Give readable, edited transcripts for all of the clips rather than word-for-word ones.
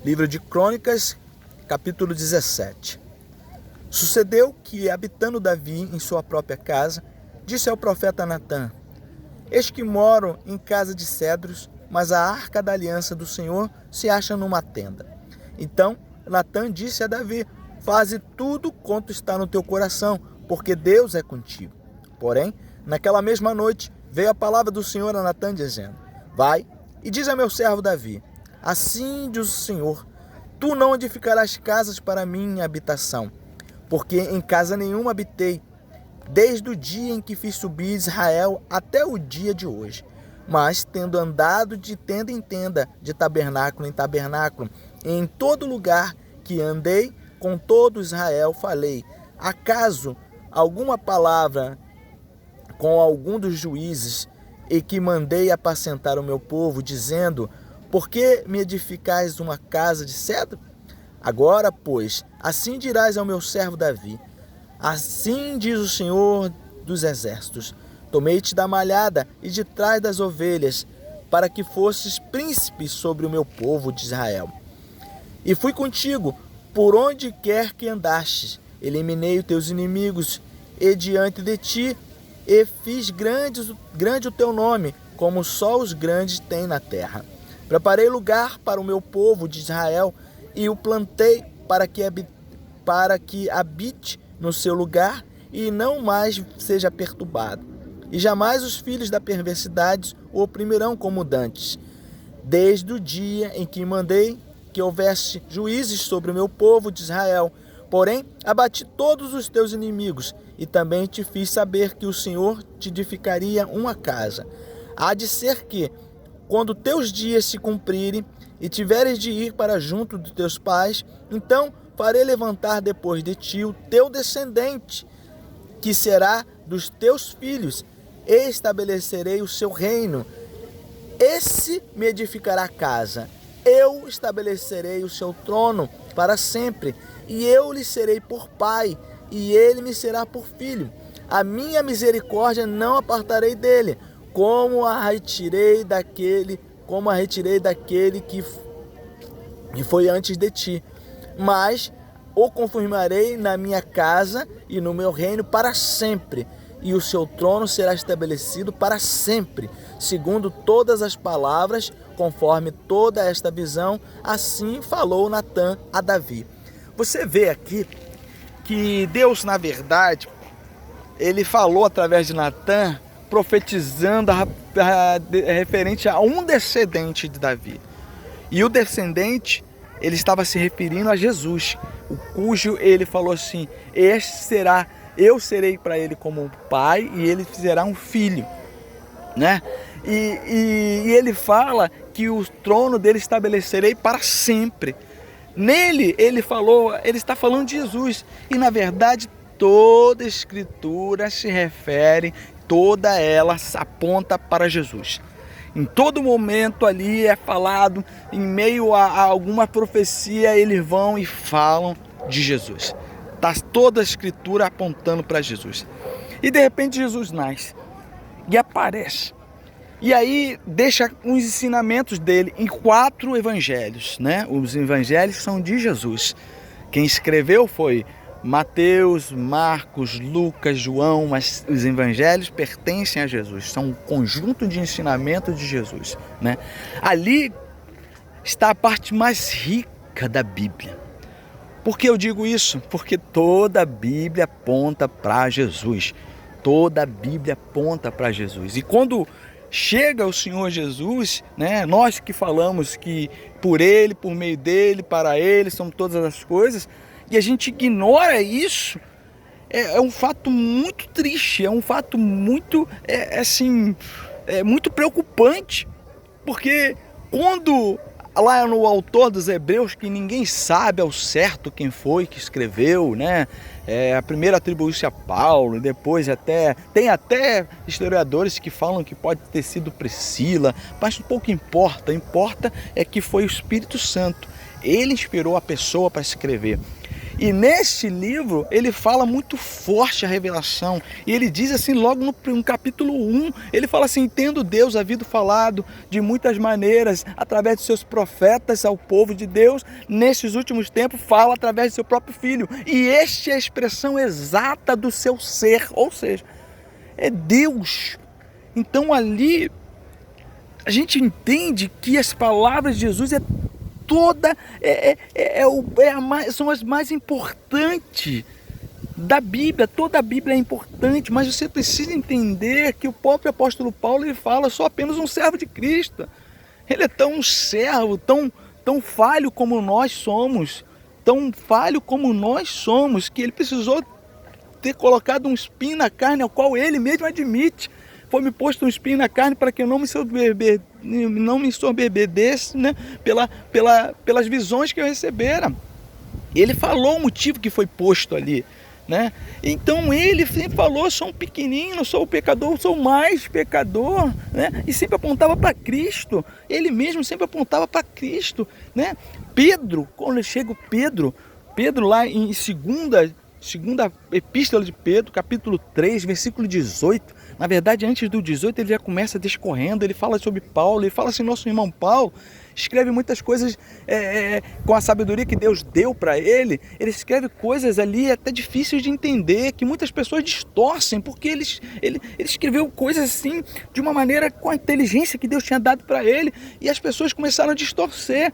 Livro de Crônicas, capítulo 17. Sucedeu que, habitando Davi em sua própria casa, disse ao profeta Natã: Eis que moro em casa de cedros, mas a arca da aliança do Senhor se acha numa tenda. Então Natã disse a Davi: Faze tudo quanto está no teu coração, porque Deus é contigo. Porém, naquela mesma noite veio a palavra do Senhor a Natã, dizendo: Vai e diz a meu servo Davi: Assim diz o Senhor: Tu não edificarás casas para minha habitação, porque em casa nenhuma habitei, desde o dia em que fiz subir Israel até o dia de hoje. Mas, tendo andado de tenda em tenda, de tabernáculo em tabernáculo, em todo lugar que andei com todo Israel, falei: Acaso alguma palavra com algum dos juízes, e que mandei apacentar o meu povo, dizendo: Por que me edificais uma casa de cedro? Agora, pois, assim dirás ao meu servo Davi: Assim diz o Senhor dos Exércitos: Tomei-te da malhada e de trás das ovelhas, para que fosses príncipe sobre o meu povo de Israel. E fui contigo por onde quer que andastes. Eliminei os teus inimigos e diante de ti, e fiz grande o teu nome, como só os grandes têm na terra. Preparei lugar para o meu povo de Israel e o plantei para que habite no seu lugar e não mais seja perturbado. E jamais os filhos da perversidade o oprimirão como dantes. Desde o dia em que mandei que houvesse juízes sobre o meu povo de Israel, porém abati todos os teus inimigos, e também te fiz saber que o Senhor te edificaria uma casa. Há de ser que, quando teus dias se cumprirem e tiveres de ir para junto dos teus pais, então farei levantar depois de ti o teu descendente, que será dos teus filhos, e estabelecerei o seu reino. Esse me edificará casa. Eu estabelecerei o seu trono para sempre, e eu lhe serei por pai, e ele me será por filho. A minha misericórdia não apartarei dele, como a retirei daquele que foi antes de ti. Mas o confirmarei na minha casa e no meu reino para sempre, e o seu trono será estabelecido para sempre, segundo todas as palavras, conforme toda esta visão. Assim falou Natã a Davi. Você vê aqui que Deus, na verdade, ele falou através de Natã, profetizando referente a um descendente de Davi. E o descendente, ele estava se referindo a Jesus, o cujo ele falou assim: eu serei para ele como um pai e ele será um filho, né? E ele fala que o trono dele estabelecerei para sempre. Nele, ele está falando de Jesus. E na verdade, toda a escritura se refere, toda ela aponta para Jesus. Em todo momento ali é falado, em meio a alguma profecia, eles vão e falam de Jesus. Está toda a escritura apontando para Jesus. E de repente Jesus nasce e aparece. E aí deixa os ensinamentos dele em 4 evangelhos, né? Os evangelhos são de Jesus. Quem escreveu foi Mateus, Marcos, Lucas, João, mas os evangelhos pertencem a Jesus. São um conjunto de ensinamentos de Jesus, né? Ali está a parte mais rica da Bíblia. Por que eu digo isso? Porque toda a Bíblia aponta para Jesus. Toda a Bíblia aponta para Jesus. E quando chega o Senhor Jesus, né, nós que falamos que por Ele, por meio dEle, para Ele, são todas as coisas, e a gente ignora isso, é um fato muito triste, é um fato muito, muito preocupante, porque quando lá no autor dos Hebreus, que ninguém sabe ao certo quem foi que escreveu, né? A primeira atribuiu-se a Paulo, e depois tem até historiadores que falam que pode ter sido Priscila, mas pouco importa é que foi o Espírito Santo. Ele inspirou a pessoa para escrever. E neste livro, ele fala muito forte a revelação. E ele diz assim, logo no capítulo 1, ele fala assim: tendo Deus havido falado de muitas maneiras, através de seus profetas ao povo de Deus, nestes últimos tempos, fala através de seu próprio Filho. E esta é a expressão exata do seu ser, ou seja, é Deus. Então ali, a gente entende que as palavras de Jesus são as mais importantes da Bíblia. Toda a Bíblia é importante, mas você precisa entender que o próprio apóstolo Paulo, ele fala: sou apenas um servo de Cristo. Ele é tão servo, tão falho como nós somos, que ele precisou ter colocado um espinho na carne, ao qual ele mesmo admite: foi-me posto um espinho na carne para que eu não me ensoberbecesse, né, pelas visões que eu recebera. Ele falou o motivo que foi posto ali, né? Então ele sempre falou: sou um pequenino, sou o pecador, sou mais pecador, né? E sempre apontava para Cristo. Ele mesmo sempre apontava para Cristo, né? Pedro, quando chega Pedro lá em segunda epístola de Pedro, capítulo 3, versículo 18. Na verdade, antes do 18, ele já começa discorrendo, ele fala sobre Paulo, ele fala assim: nosso irmão Paulo escreve muitas coisas com a sabedoria que Deus deu para ele. Ele escreve coisas ali até difíceis de entender, que muitas pessoas distorcem, porque ele escreveu coisas assim, de uma maneira, com a inteligência que Deus tinha dado para ele, e as pessoas começaram a distorcer.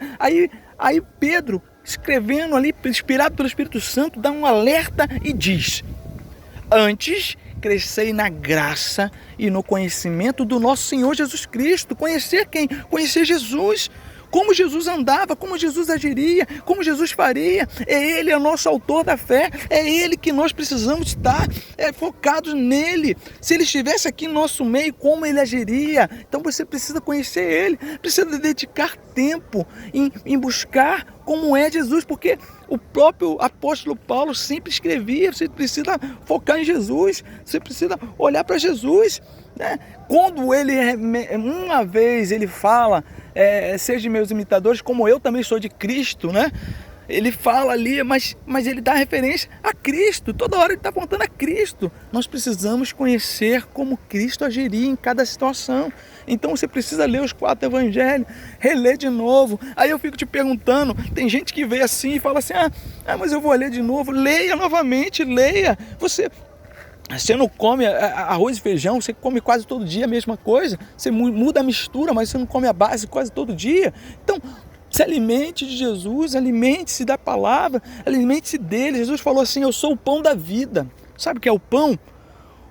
Aí Pedro, escrevendo ali, inspirado pelo Espírito Santo, dá um alerta e diz: antes crescei na graça e no conhecimento do nosso Senhor Jesus Cristo. Conhecer quem? Conhecer Jesus. Como Jesus andava, como Jesus agiria, como Jesus faria. Ele é o nosso autor da fé, é Ele que nós precisamos estar focados nele. Se Ele estivesse aqui no nosso meio, como Ele agiria? Então você precisa conhecer Ele, precisa dedicar tempo em buscar como é Jesus, porque o próprio apóstolo Paulo sempre escrevia: você precisa focar em Jesus, você precisa olhar para Jesus, né? Quando ele, uma vez ele fala, sejam meus imitadores, como eu também sou de Cristo, né? Ele fala ali, mas ele dá referência a Cristo. Toda hora ele está apontando a Cristo. Nós precisamos conhecer como Cristo agiria em cada situação. Então você precisa ler os 4 evangelhos, reler de novo. Aí eu fico te perguntando, tem gente que vê assim e fala assim: mas eu vou ler de novo. Leia novamente, leia. Você não come arroz e feijão, você come quase todo dia a mesma coisa. Você muda a mistura, mas você não come a base quase todo dia. Então, se alimente de Jesus, alimente-se da palavra, alimente-se dele. Jesus falou assim: eu sou o pão da vida. Sabe o que é o pão?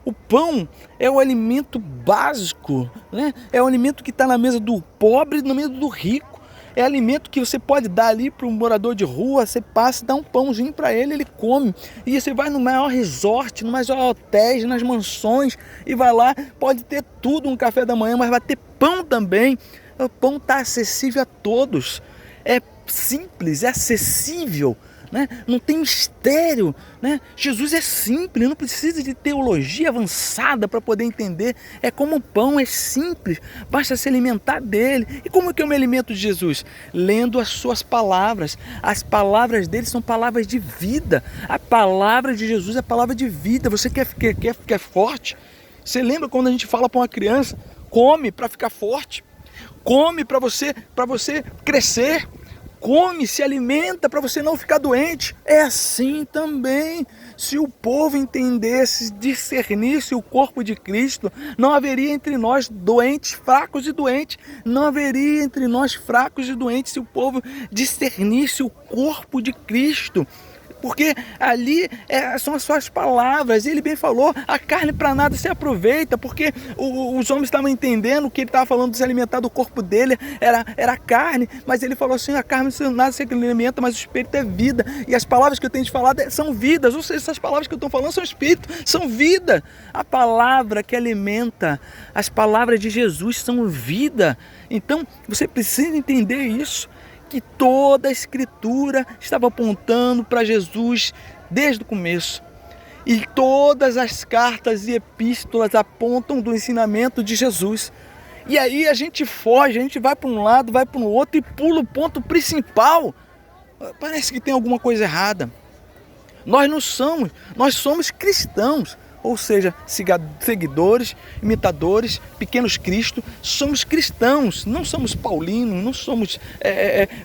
O pão é o alimento básico, né? É o alimento que está na mesa do pobre e na mesa do rico. É alimento que você pode dar ali para um morador de rua. Você passa e dá um pãozinho para ele, ele come. E você vai no maior resort, no maior hotéis, nas mansões, e vai lá, pode ter tudo no café da manhã, mas vai ter pão também. O pão está acessível a todos. É simples, é acessível, né? Não tem mistério, né? Jesus é simples, não precisa de teologia avançada para poder entender. É como o pão, é simples, basta se alimentar dele. E como é que eu me alimento de Jesus? Lendo as suas palavras. As palavras dele são palavras de vida. A palavra de Jesus é palavra de vida. Você quer ficar forte? Você lembra quando a gente fala para uma criança: come para ficar forte, come para você crescer, come, se alimenta para você não ficar doente. É assim também. Se o povo entendesse, discernisse o corpo de Cristo, não haveria entre nós doentes, fracos e doentes. Não haveria entre nós fracos e doentes se o povo discernisse o corpo de Cristo. Porque ali são as suas palavras. Ele bem falou: a carne para nada se aproveita, porque os homens estavam entendendo que ele estava falando de se alimentar do corpo dele, era a carne, mas ele falou assim: a carne nada se alimenta, mas o espírito é vida, e as palavras que eu tenho te falado são vidas. Ou seja, essas palavras que eu estou falando são espírito, são vida. A palavra que alimenta, as palavras de Jesus são vida. Então você precisa entender isso, que toda a Escritura estava apontando para Jesus desde o começo. E todas as cartas e epístolas apontam do ensinamento de Jesus. E aí a gente foge, a gente vai para um lado, vai para o outro e pula o ponto principal. Parece que tem alguma coisa errada. Nós não somos, nós somos cristãos. Ou seja, seguidores, imitadores, pequenos Cristo, somos cristãos, não somos paulinos, não somos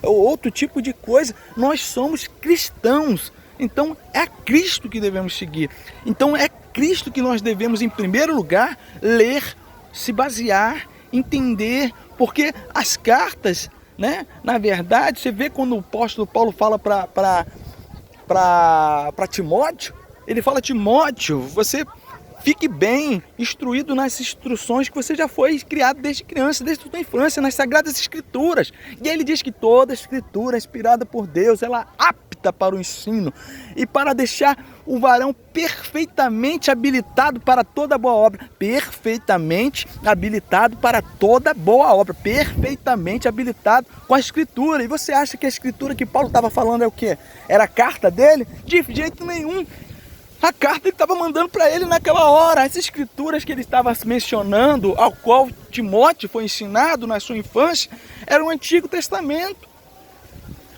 outro tipo de coisa, nós somos cristãos. Então é a Cristo que devemos seguir. Então é Cristo que nós devemos, em primeiro lugar, ler, se basear, entender, porque as cartas, né, na verdade, você vê quando o apóstolo Paulo fala para Timóteo, ele fala: Timóteo, você fique bem instruído nas instruções que você já foi criado desde criança, desde a sua infância, nas Sagradas Escrituras. E aí ele diz que toda a Escritura é inspirada por Deus, ela é apta para o ensino e para deixar o varão perfeitamente habilitado para toda boa obra. Perfeitamente habilitado para toda boa obra. Perfeitamente habilitado com a Escritura. E você acha que a Escritura que Paulo estava falando é o quê? Era a carta dele? De jeito nenhum. A carta ele estava mandando para ele naquela hora. As escrituras que ele estava mencionando, ao qual Timóteo foi ensinado na sua infância, era o Antigo Testamento.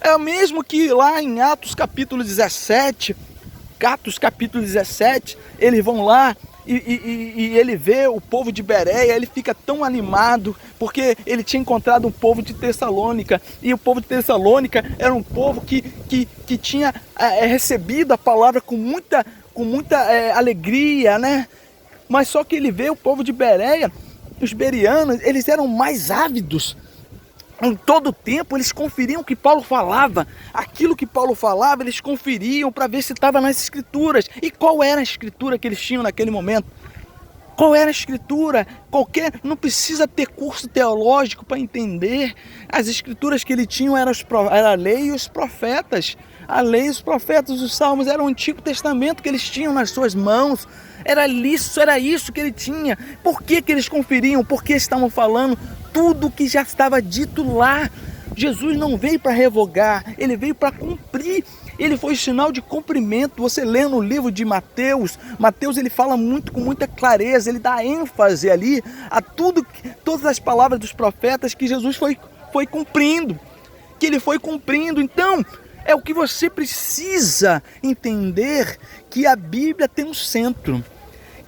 É o mesmo que lá em Atos capítulo 17, eles vão lá e ele vê o povo de Bereia, ele fica tão animado, porque ele tinha encontrado um povo de Tessalônica, e o povo de Tessalônica era um povo que tinha recebido a palavra com muita alegria, né? Mas só que ele vê o povo de Bereia, os bereanos, eles eram mais ávidos. Em todo o tempo eles conferiam o que Paulo falava. Aquilo que Paulo falava, eles conferiam para ver se estava nas escrituras. E qual era a escritura que eles tinham naquele momento? Qual era a escritura? Não precisa ter curso teológico para entender. As escrituras que ele tinha era a lei e os profetas. A lei e os profetas, os salmos, era o Antigo Testamento que eles tinham nas suas mãos. Era isso que ele tinha. Por que eles conferiam? Porque estavam falando tudo que já estava dito lá. Jesus não veio para revogar, ele veio para cumprir. Ele foi sinal de cumprimento. Você lê no livro de Mateus, ele fala com muita clareza, ele dá ênfase ali a todas as palavras dos profetas que Jesus foi cumprindo, que ele foi cumprindo. Então, é o que você precisa entender, que a Bíblia tem um centro,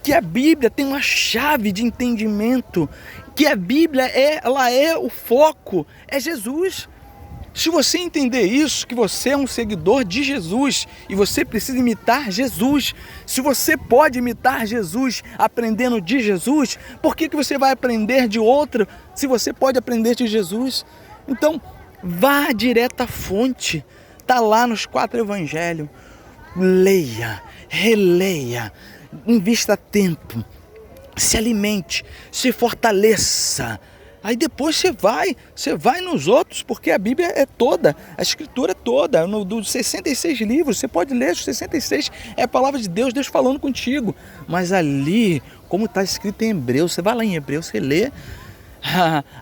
que a Bíblia tem uma chave de entendimento, que a Bíblia ela é o foco, é Jesus. Se você entender isso, que você é um seguidor de Jesus e você precisa imitar Jesus, se você pode imitar Jesus aprendendo de Jesus, por que você vai aprender de outro se você pode aprender de Jesus? Então, vá direto à fonte, está lá nos 4 evangelhos, leia, releia, invista tempo, se alimente, se fortaleça. Aí depois você vai nos outros, porque a Bíblia é toda, a Escritura é toda, dos 66 livros, você pode ler os 66, é a palavra de Deus, Deus falando contigo. Mas ali, como está escrito em Hebreus, você vai lá em Hebreus, você lê,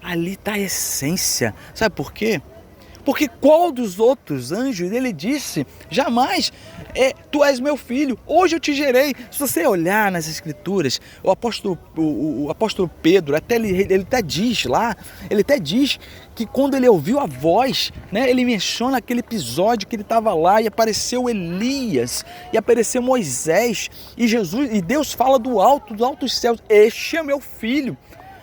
ali está a essência. Sabe por quê? Porque qual dos outros anjos ele disse, jamais, tu és meu filho, hoje eu te gerei. Se você olhar nas escrituras, o apóstolo Pedro, ele até diz que quando ele ouviu a voz, né, ele menciona aquele episódio que ele estava lá e apareceu Elias, e apareceu Moisés, e Deus fala dos altos céus, este é meu filho,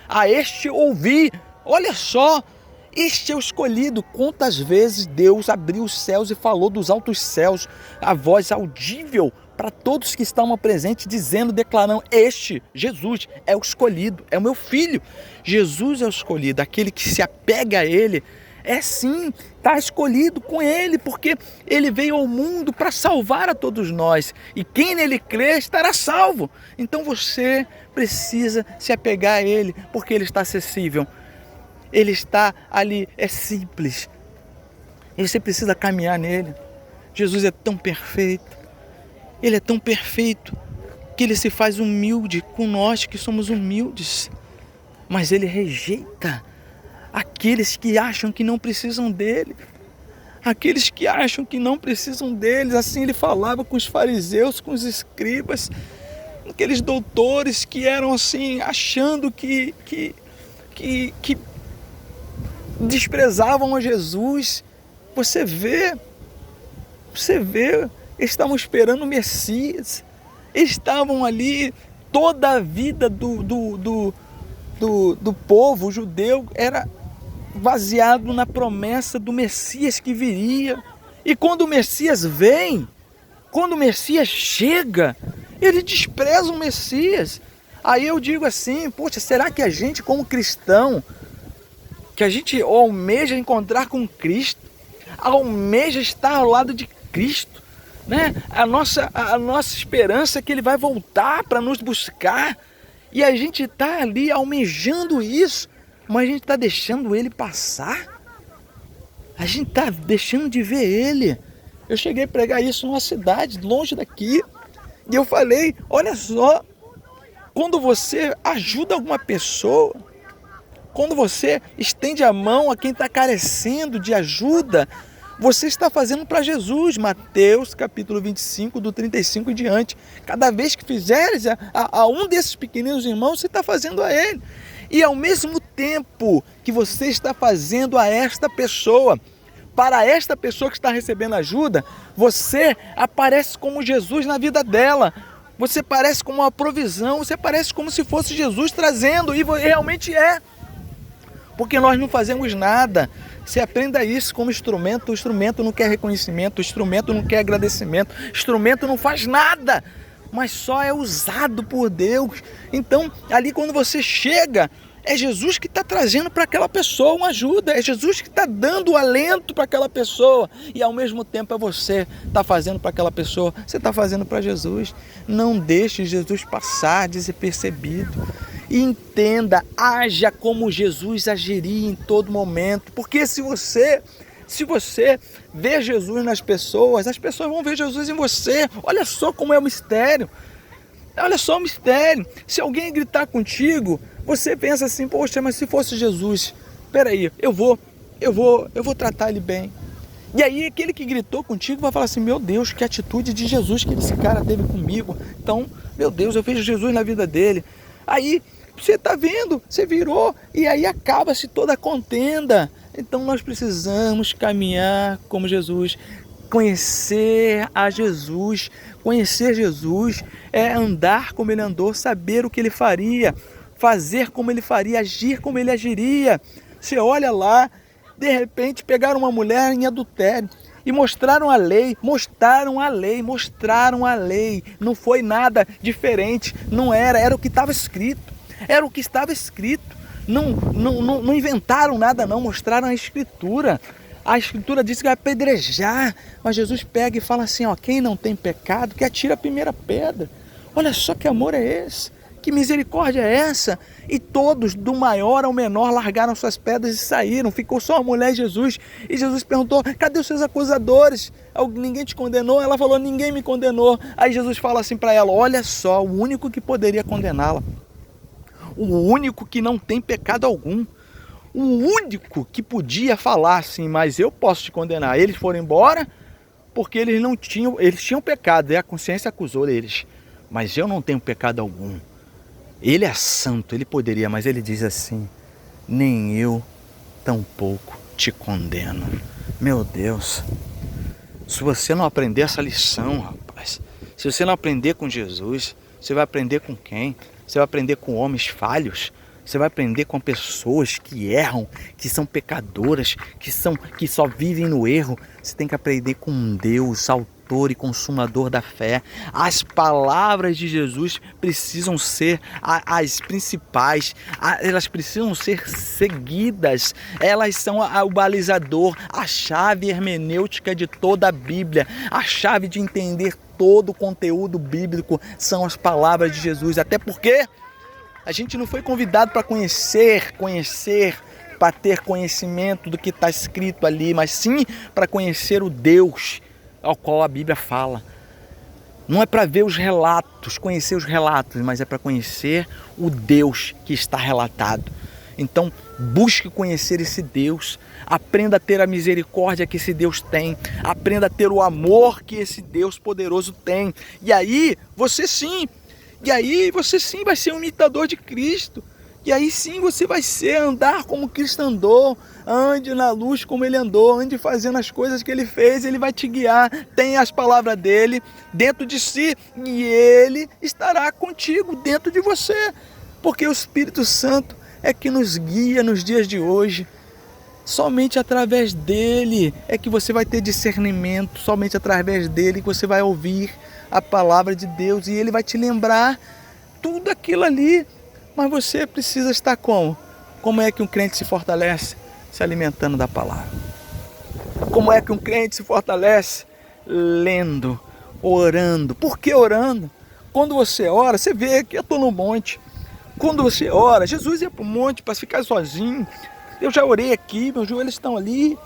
a este ouvi. Olha só, este é o escolhido. Quantas vezes Deus abriu os céus e falou dos altos céus, a voz audível para todos que estavam presentes, declarando: este, Jesus, é o escolhido, é o meu filho. Jesus é o escolhido, aquele que se apega a ele, está escolhido com ele, porque ele veio ao mundo para salvar a todos nós, e quem nele crê estará salvo. Então você precisa se apegar a ele, porque ele está acessível. Ele está ali, é simples. E você precisa caminhar nele. Jesus é tão perfeito. Ele é tão perfeito que ele se faz humilde com nós que somos humildes. Mas ele rejeita aqueles que acham que não precisam dele. Aqueles que acham que não precisam deles. Assim ele falava com os fariseus, com os escribas, aqueles doutores que eram assim, achando que desprezavam a Jesus. Você vê estavam esperando o Messias, estavam ali, toda a vida do povo judeu era baseado na promessa do Messias que viria. E quando o Messias vem, quando o Messias chega, ele despreza o Messias. Aí eu digo assim, poxa, será que a gente como cristão, que a gente almeja encontrar com Cristo, almeja estar ao lado de Cristo, né? A nossa esperança é que Ele vai voltar para nos buscar, e a gente está ali almejando isso, mas a gente está deixando Ele passar, a gente está deixando de ver Ele. Eu cheguei a pregar isso numa cidade longe daqui, e eu falei, olha só, quando você ajuda alguma pessoa, quando você estende a mão a quem está carecendo de ajuda, você está fazendo para Jesus. Mateus capítulo 25, do 35 em diante. Cada vez que fizeres a um desses pequeninos irmãos, você está fazendo a ele. E ao mesmo tempo que você está fazendo a esta pessoa, para esta pessoa que está recebendo ajuda, você aparece como Jesus na vida dela. Você parece como uma provisão, você parece como se fosse Jesus trazendo, e realmente é. Porque nós não fazemos nada. Você aprenda isso como instrumento. O instrumento não quer reconhecimento, o instrumento não quer agradecimento, o instrumento não faz nada, mas só é usado por Deus. Então, ali quando você chega, é Jesus que está trazendo para aquela pessoa uma ajuda, é Jesus que está dando o alento para aquela pessoa, e ao mesmo tempo é você que está fazendo para aquela pessoa, você está fazendo para Jesus. Não deixe Jesus passar despercebido. E entenda, haja como Jesus agiria em todo momento, porque se você vê Jesus nas pessoas, as pessoas vão ver Jesus em você. Olha só como é o mistério. Olha só o mistério. Se alguém gritar contigo, você pensa assim, poxa, mas se fosse Jesus, peraí, eu vou tratar ele bem. E aí aquele que gritou contigo vai falar assim, meu Deus, que atitude de Jesus que esse cara teve comigo. Então, meu Deus, eu vejo Jesus na vida dele. Aí você está vendo, você virou, e aí acaba-se toda a contenda. Então nós precisamos caminhar como Jesus, conhecer a Jesus. Conhecer Jesus é andar como ele andou, saber o que ele faria, fazer como ele faria, agir como ele agiria. Você olha lá, de repente pegaram uma mulher em adultério e mostraram a lei. Não foi nada diferente, não era o que estava escrito. Era o que estava escrito. Não inventaram nada não, mostraram a Escritura. A Escritura diz que vai apedrejar, mas Jesus pega e fala assim, ó, quem não tem pecado, que atira a primeira pedra. Olha só que amor é esse, que misericórdia é essa? E todos, do maior ao menor, largaram suas pedras e saíram. Ficou só a mulher e Jesus. E Jesus perguntou, cadê os seus acusadores? Ninguém te condenou? Ela falou, ninguém me condenou. Aí Jesus fala assim para ela, olha só, o único que poderia condená-la, o único que não tem pecado algum, o único que podia falar assim, mas eu posso te condenar. Eles foram embora porque eles tinham pecado, e a consciência acusou eles, mas eu não tenho pecado algum. Ele é santo, ele poderia, mas ele diz assim, nem eu tampouco te condeno. Meu Deus, se você não aprender essa lição, rapaz, se você não aprender com Jesus, você vai aprender com quem? Você vai aprender com homens falhos, você vai aprender com pessoas que erram, que são pecadoras, que só vivem no erro. Você tem que aprender com Deus, autor e consumador da fé. As palavras de Jesus precisam ser as principais, elas precisam ser seguidas, elas são o balizador, a chave hermenêutica de toda a Bíblia, a chave de entender todo o conteúdo bíblico são as palavras de Jesus, até porque a gente não foi convidado para conhecer, para ter conhecimento do que está escrito ali, mas sim para conhecer o Deus ao qual a Bíblia fala. Não é para ver os relatos, conhecer os relatos, mas é para conhecer o Deus que está relatado. Então, busque conhecer esse Deus, aprenda a ter a misericórdia que esse Deus tem, aprenda a ter o amor que esse Deus poderoso tem. E aí você sim vai ser um imitador de Cristo. E aí sim você vai andar como Cristo andou, ande na luz como ele andou, ande fazendo as coisas que ele fez, ele vai te guiar, tem as palavras dele dentro de si e ele estará contigo, dentro de você, porque o Espírito Santo é que nos guia nos dias de hoje. Somente através dele é que você vai ter discernimento, somente através dele que você vai ouvir a palavra de Deus e ele vai te lembrar tudo aquilo ali. Mas você precisa estar como? Como é que um crente se fortalece? Se alimentando da palavra. Como é que um crente se fortalece? Lendo, orando. Por que orando? Quando você ora, você vê que eu estou no monte. Quando você ora, Jesus ia para o monte para ficar sozinho. Eu já orei aqui, meus joelhos estão ali.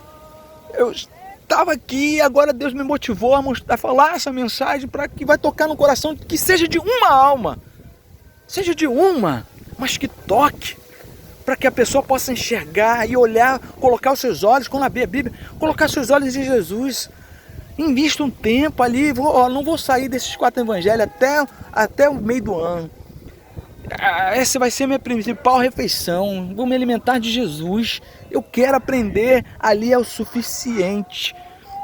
Eu estava aqui, agora Deus me motivou a falar essa mensagem para que vai tocar no coração, que seja de uma alma. Seja de uma, mas que toque. Para que a pessoa possa enxergar e olhar, colocar os seus olhos, quando abrir a Bíblia, colocar os seus olhos em Jesus. Invista um tempo ali, não vou sair desses 4 evangelhos até o meio do ano. Essa vai ser minha principal refeição. Vou me alimentar de Jesus. Eu quero aprender, ali é o suficiente.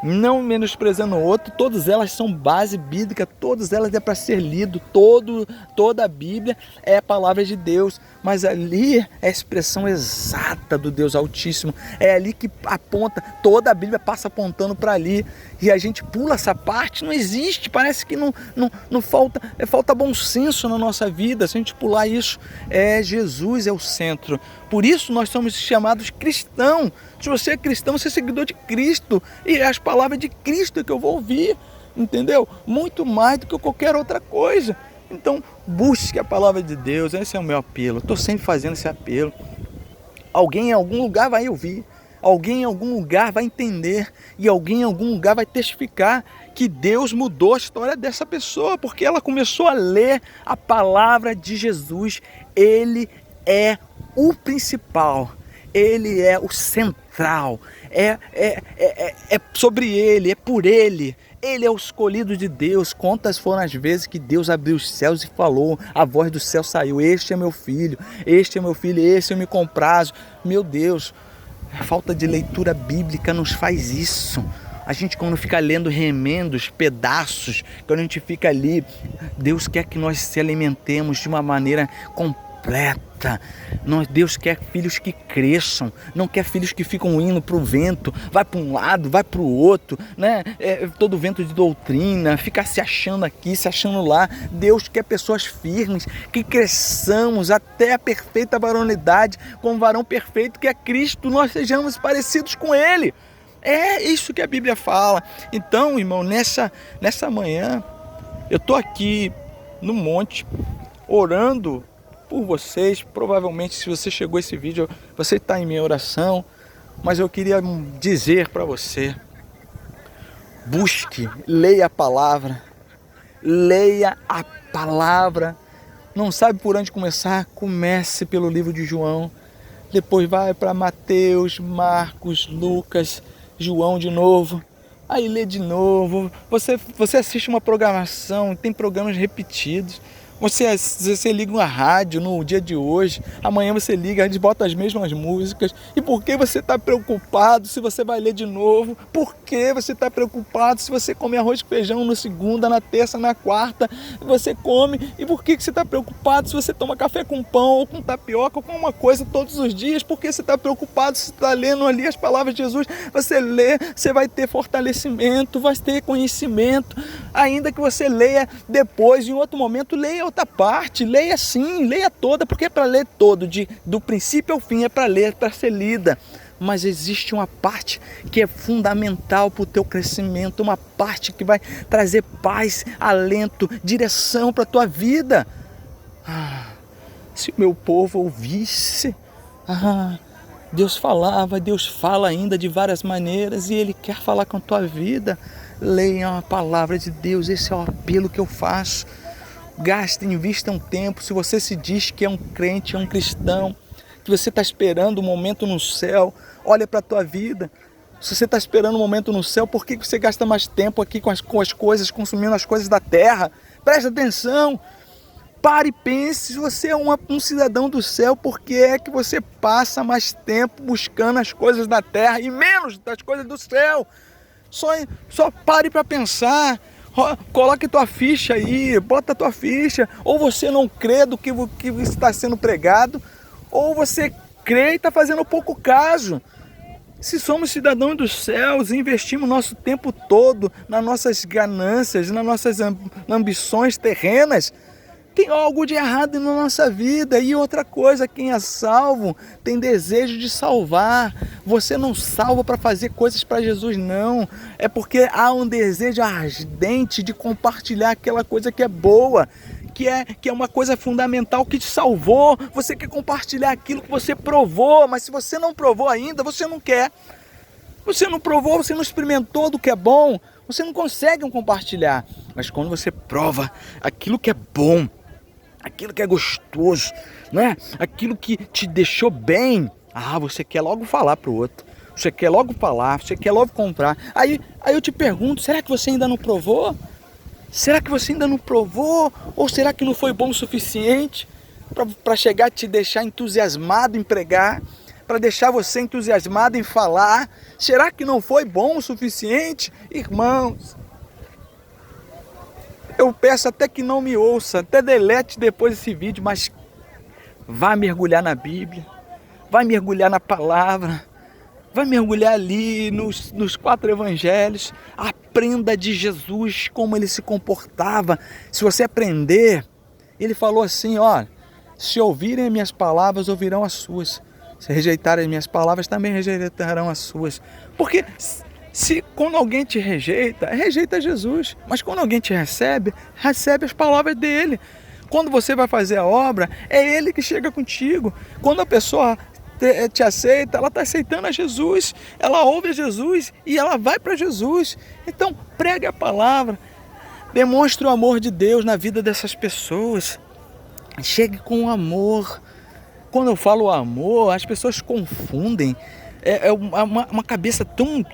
Não menosprezando o outro, todas elas são base bíblica, todas elas é para ser lido, toda a Bíblia é a palavra de Deus, mas ali é a expressão exata do Deus Altíssimo, é ali que aponta, toda a Bíblia passa apontando para ali, e a gente pula essa parte, não existe, parece que não falta bom senso na nossa vida, se a gente pular isso, Jesus é o centro, por isso nós somos chamados cristãos. Se você é cristão, você é seguidor de Cristo, e é as palavras de Cristo que eu vou ouvir, entendeu? Muito mais do que qualquer outra coisa. Então, busque a palavra de Deus, esse é o meu apelo, estou sempre fazendo esse apelo. Alguém em algum lugar vai ouvir, alguém em algum lugar vai entender, e alguém em algum lugar vai testificar que Deus mudou a história dessa pessoa, porque ela começou a ler a palavra de Jesus. Ele é o principal, ele é o central, é sobre ele, é por ele. Ele é o escolhido de Deus. Quantas foram as vezes que Deus abriu os céus e falou, a voz do céu saiu, este é meu filho, este eu me comprazo. Meu Deus, a falta de leitura bíblica nos faz isso. A gente, quando fica lendo remendos, pedaços, quando a gente fica ali, Deus quer que nós se alimentemos de uma maneira completa. Deus quer filhos que cresçam, não quer filhos que ficam indo para o vento, vai para um lado, vai para o outro, né? Todo vento de doutrina, ficar se achando aqui, se achando lá. Deus quer pessoas firmes, que cresçamos até a perfeita varonilidade, com o varão perfeito que é Cristo, nós sejamos parecidos com Ele. É isso que a Bíblia fala. Então, irmão, nessa manhã, eu estou aqui no monte, orando por vocês. Provavelmente, se você chegou a esse vídeo, você está em minha oração, mas eu queria dizer para você: busque, leia a palavra, não sabe por onde começar? Comece pelo livro de João, depois vai para Mateus, Marcos, Lucas, João de novo, aí lê de novo, você assiste uma programação, tem programas repetidos. Você liga uma rádio no dia de hoje, amanhã você liga, a gente bota as mesmas músicas. E por que você está preocupado se você vai ler de novo? Por que você está preocupado se você come arroz com feijão na segunda, na terça, na quarta? Você come. E por que você está preocupado se você toma café com pão ou com tapioca ou com uma coisa todos os dias? Por que você está preocupado se você está lendo ali as palavras de Jesus? Você lê, você vai ter fortalecimento, vai ter conhecimento. Ainda que você leia depois, em outro momento, leia outra parte, leia sim, leia toda, porque é para ler todo, do princípio ao fim, é para ler, para ser lida. Mas existe uma parte que é fundamental para o teu crescimento, uma parte que vai trazer paz, alento, direção para a tua vida. Se o meu povo ouvisse, Deus falava, Deus fala ainda de várias maneiras e Ele quer falar com a tua vida. Leia a palavra de Deus, esse é o apelo que eu faço. Gaste, invista um tempo. Se você se diz que é um crente, é um cristão, que você está esperando um momento no céu, olha para a tua vida. Se você está esperando um momento no céu, por que você gasta mais tempo aqui com as coisas, consumindo as coisas da terra? Presta atenção. Pare e pense, se você é um cidadão do céu, por que é que você passa mais tempo buscando as coisas da terra e menos das coisas do céu? Só pare para pensar, coloque tua ficha aí, bota tua ficha. Ou você não crê do que está sendo pregado, ou você crê e está fazendo pouco caso. Se somos cidadãos dos céus e investimos nosso tempo todo nas nossas ganâncias, nas nossas ambições terrenas, tem algo de errado na nossa vida. E outra coisa, quem é salvo tem desejo de salvar. Você não salva para fazer coisas para Jesus, não. É porque há um desejo ardente de compartilhar aquela coisa que é boa, que é uma coisa fundamental que te salvou. Você quer compartilhar aquilo que você provou, mas se você não provou ainda, você não quer. Você não provou, você não experimentou do que é bom, você não consegue compartilhar. Mas quando você prova aquilo que é bom, aquilo que é gostoso, né? Aquilo que te deixou bem, você quer logo falar para o outro. Você quer logo falar, você quer logo comprar. Aí eu te pergunto, será que você ainda não provou? Será que você ainda não provou? Ou será que não foi bom o suficiente para chegar a te deixar entusiasmado em pregar? Para deixar você entusiasmado em falar? Será que não foi bom o suficiente? Irmãos, eu peço até que não me ouça, até delete depois esse vídeo, mas vá mergulhar na Bíblia, vai mergulhar na palavra, vai mergulhar ali nos 4 evangelhos, aprenda de Jesus, como ele se comportava. Se você aprender, ele falou assim, se ouvirem as minhas palavras, ouvirão as suas. Se rejeitarem as minhas palavras, também rejeitarão as suas. Porque se quando alguém te rejeita Jesus. Mas quando alguém te recebe as palavras dele. Quando você vai fazer a obra, é ele que chega contigo. Quando a pessoa te aceita, ela está aceitando a Jesus. Ela ouve a Jesus e ela vai para Jesus. Então, pregue a palavra. Demonstre o amor de Deus na vida dessas pessoas. Chegue com o amor. Quando eu falo amor, as pessoas confundem. É uma cabeça tão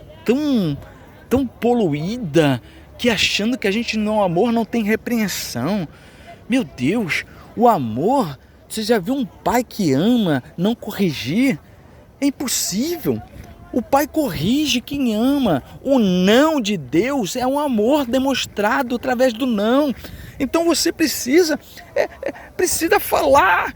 poluída, que achando que a gente amor não tem repreensão. Meu Deus, o amor, você já viu um pai que ama não corrigir? É impossível. O pai corrige quem ama. O não de Deus é um amor demonstrado através do não. Então você precisa falar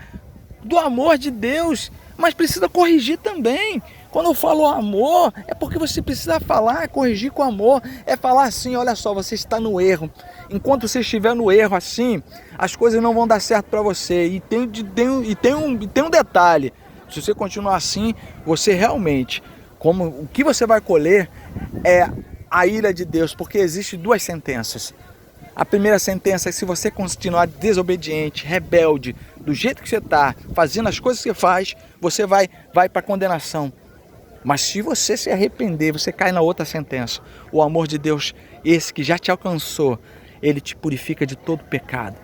do amor de Deus, mas precisa corrigir também. Quando eu falo amor, é porque você precisa falar, corrigir com amor. É falar assim, olha só, você está no erro. Enquanto você estiver no erro assim, as coisas não vão dar certo para você. E tem um detalhe, se você continuar assim, você realmente, o que você vai colher é a ira de Deus, porque existem 2 sentenças. A primeira sentença é que se você continuar desobediente, rebelde, do jeito que você está, fazendo as coisas que você faz, você vai para a condenação. Mas se você se arrepender, você cai na outra sentença. O amor de Deus, esse que já te alcançou, ele te purifica de todo pecado.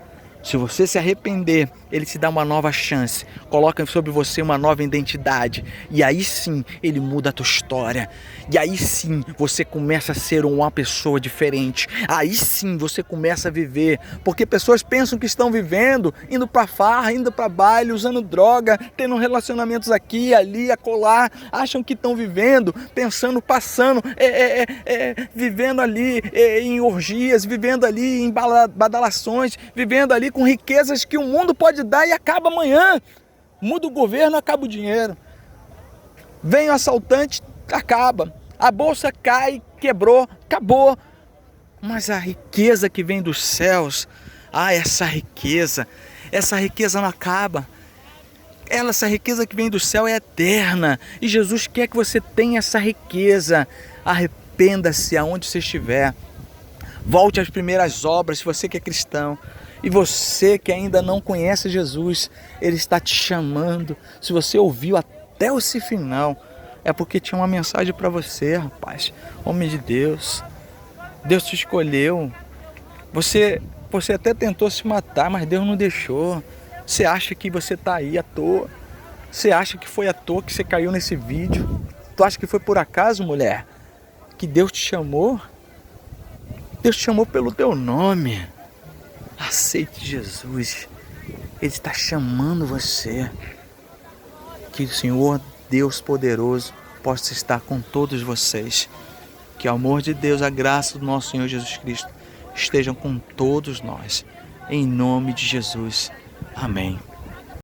Se você se arrepender, ele te dá uma nova chance, coloca sobre você uma nova identidade, e aí sim ele muda a tua história, e aí sim você começa a ser uma pessoa diferente, aí sim você começa a viver, porque pessoas pensam que estão vivendo, indo para farra, indo para baile, usando droga, tendo relacionamentos aqui, ali, acolá, acham que estão vivendo, pensando, passando, vivendo ali em orgias, vivendo ali em badalações, vivendo ali com riquezas que o mundo pode dar e acaba amanhã. Muda o governo, acaba o dinheiro. Vem o assaltante, acaba. A bolsa cai, quebrou, acabou. Mas a riqueza que vem dos céus, essa riqueza não acaba. Essa riqueza que vem do céu é eterna. E Jesus quer que você tenha essa riqueza. Arrependa-se aonde você estiver. Volte às primeiras obras, se você que é cristão. E você que ainda não conhece Jesus, ele está te chamando. Se você ouviu até esse final, é porque tinha uma mensagem para você, rapaz. Homem de Deus. Deus te escolheu. Você até tentou se matar, mas Deus não deixou. Você acha que você está aí à toa? Você acha que foi à toa que você caiu nesse vídeo? Tu acha que foi por acaso, mulher, que Deus te chamou? Deus te chamou pelo teu nome. Aceite Jesus Ele está chamando você. Que o Senhor, Deus poderoso, possa estar com todos vocês. Que o amor de Deus, a graça do nosso Senhor Jesus Cristo estejam com todos nós. Em nome de Jesus. Amém.